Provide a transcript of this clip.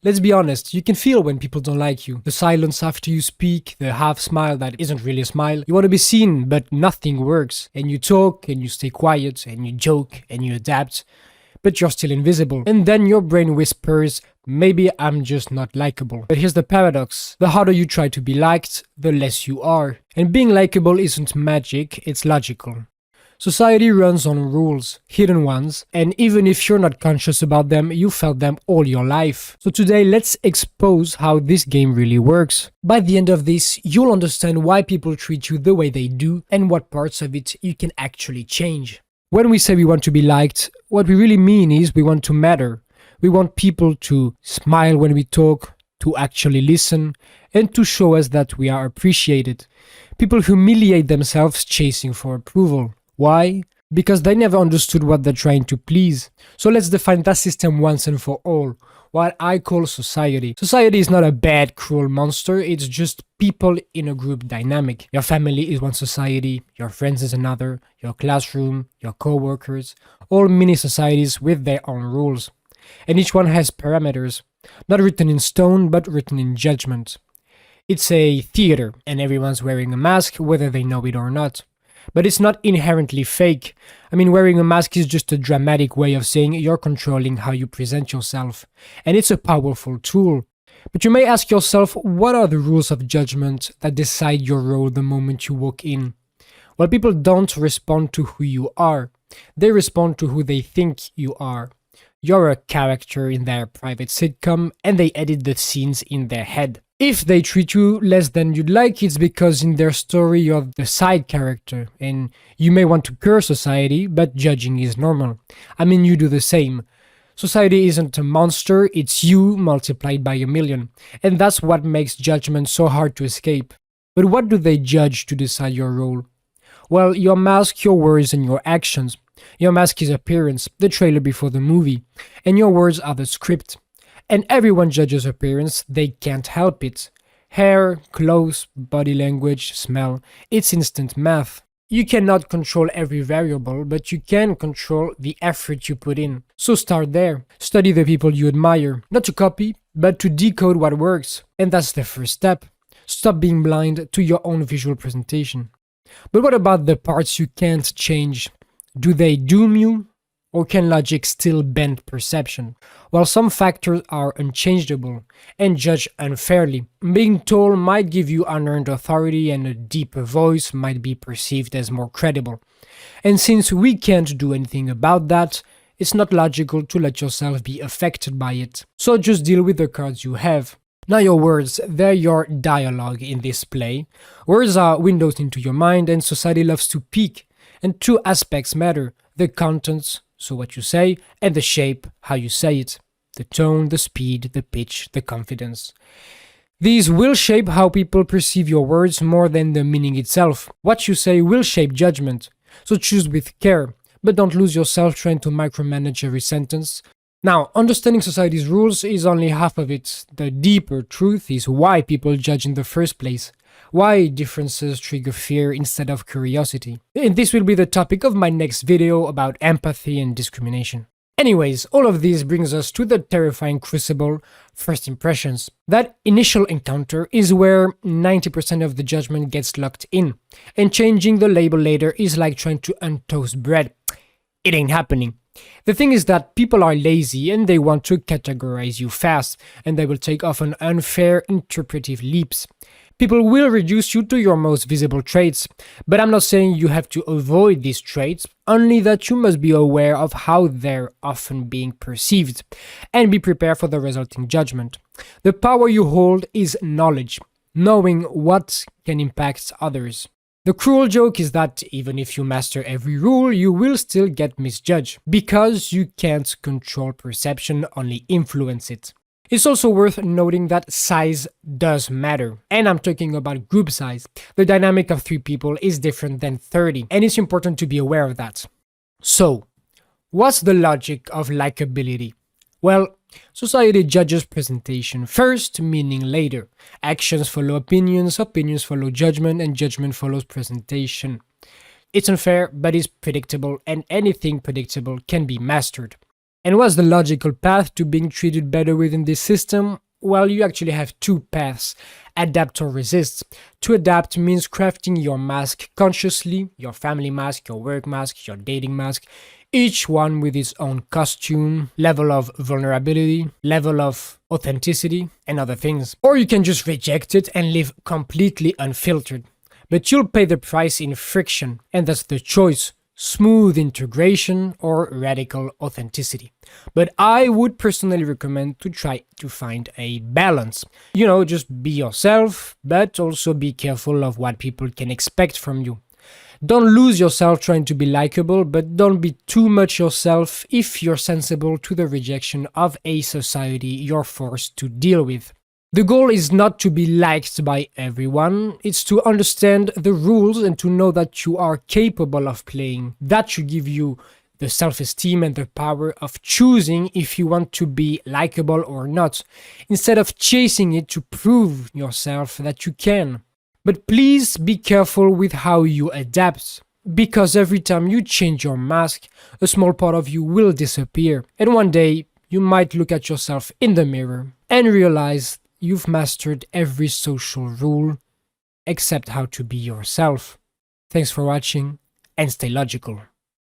Let's be honest, you can feel when people don't like you. The silence after you speak, the half smile that isn't really a smile. You want to be seen, but nothing works. And you talk, and you stay quiet, and you joke, and you adapt, but you're still invisible. And then your brain whispers, maybe I'm just not likable. But here's the paradox. The harder you try to be liked, the less you are. And being likable isn't magic, it's logical. Society runs on rules, hidden ones, and even if you're not conscious about them, you felt them all your life. So today, let's expose how this game really works. By the end of this, you'll understand why people treat you the way they do and what parts of it you can actually change. When we say we want to be liked, what we really mean is we want to matter. We want people to smile when we talk, to actually listen, and to show us that we are appreciated. People humiliate themselves chasing for approval. Why? Because they never understood what they're trying to please. So let's define that system once and for all. What I call society. Society is not a bad, cruel monster, it's just people in a group dynamic. Your family is one society, your friends is another, your classroom, your co-workers, all mini societies with their own rules. And each one has parameters, not written in stone, but written in judgment. It's a theater, and everyone's wearing a mask, whether they know it or not. But it's not inherently fake. I mean, wearing a mask is just a dramatic way of saying you're controlling how you present yourself. And it's a powerful tool. But you may ask yourself, what are the rules of judgment that decide your role the moment you walk in? Well, people don't respond to who you are. They respond to who they think you are. You're a character in their private sitcom, and they edit the scenes in their head. If they treat you less than you'd like, it's because in their story you're the side character, and you may want to curse society, but judging is normal. I mean, you do the same. Society isn't a monster, it's you multiplied by a million, and that's what makes judgment so hard to escape. But what do they judge to decide your role? Well, your mask, your words, and your actions. Your mask is appearance, the trailer before the movie, and your words are the script. And everyone judges appearance, they can't help it. Hair, clothes, body language, smell, it's instant math. You cannot control every variable, but you can control the effort you put in. So start there. Study the people you admire, not to copy, but to decode what works. And that's the first step. Stop being blind to your own visual presentation. But what about the parts you can't change? Do they doom you? Or can logic still bend perception? Well, some factors are unchangeable and judged unfairly. Being tall might give you unearned authority, and a deeper voice might be perceived as more credible. And since we can't do anything about that, it's not logical to let yourself be affected by it. So just deal with the cards you have. Now your words, they're your dialogue in this play. Words are windows into your mind, and society loves to peek. And two aspects matter: the contents, so what you say, and the shape, how you say it. The tone, the speed, the pitch, the confidence. These will shape how people perceive your words more than the meaning itself. What you say will shape judgment. So choose with care, but don't lose yourself trying to micromanage every sentence. Now, understanding society's rules is only half of it. The deeper truth is why people judge in the first place. Why differences trigger fear instead of curiosity. And this will be the topic of my next video about empathy and discrimination. Anyways, all of this brings us to the terrifying crucible, first impressions. That initial encounter is where 90% of the judgment gets locked in. And changing the label later is like trying to untoast bread. It ain't happening. The thing is that people are lazy and they want to categorize you fast, and they will take often unfair interpretive leaps. People will reduce you to your most visible traits, but I'm not saying you have to avoid these traits, only that you must be aware of how they're often being perceived, and be prepared for the resulting judgment. The power you hold is knowledge, knowing what can impact others. The cruel joke is that even if you master every rule, you will still get misjudged, because you can't control perception, only influence it. It's also worth noting that size does matter, and I'm talking about group size. The dynamic of 3 people is different than 30, and it's important to be aware of that. So, what's the logic of likability? Well, society judges presentation first, meaning later. Actions follow opinions, opinions follow judgment, and judgment follows presentation. It's unfair, but it's predictable, and anything predictable can be mastered. And what's the logical path to being treated better within this system? Well, you actually have two paths: adapt or resist. To adapt means crafting your mask consciously, your family mask, your work mask, your dating mask, each one with its own costume, level of vulnerability, level of authenticity, and other things. Or you can just reject it and live completely unfiltered. But you'll pay the price in friction, and that's the choice: smooth integration or radical authenticity. But I would personally recommend to try to find a balance. Just be yourself, but also be careful of what people can expect from you. Don't lose yourself trying to be likable, but don't be too much yourself if you're sensible to the rejection of a society you're forced to deal with. The goal is not to be liked by everyone, it's to understand the rules and to know that you are capable of playing. That should give you the self-esteem and the power of choosing if you want to be likable or not, instead of chasing it to prove yourself that you can. But please be careful with how you adapt, because every time you change your mask, a small part of you will disappear, and one day you might look at yourself in the mirror and realize you've mastered every social rule except how to be yourself. Thanks for watching, and stay logical.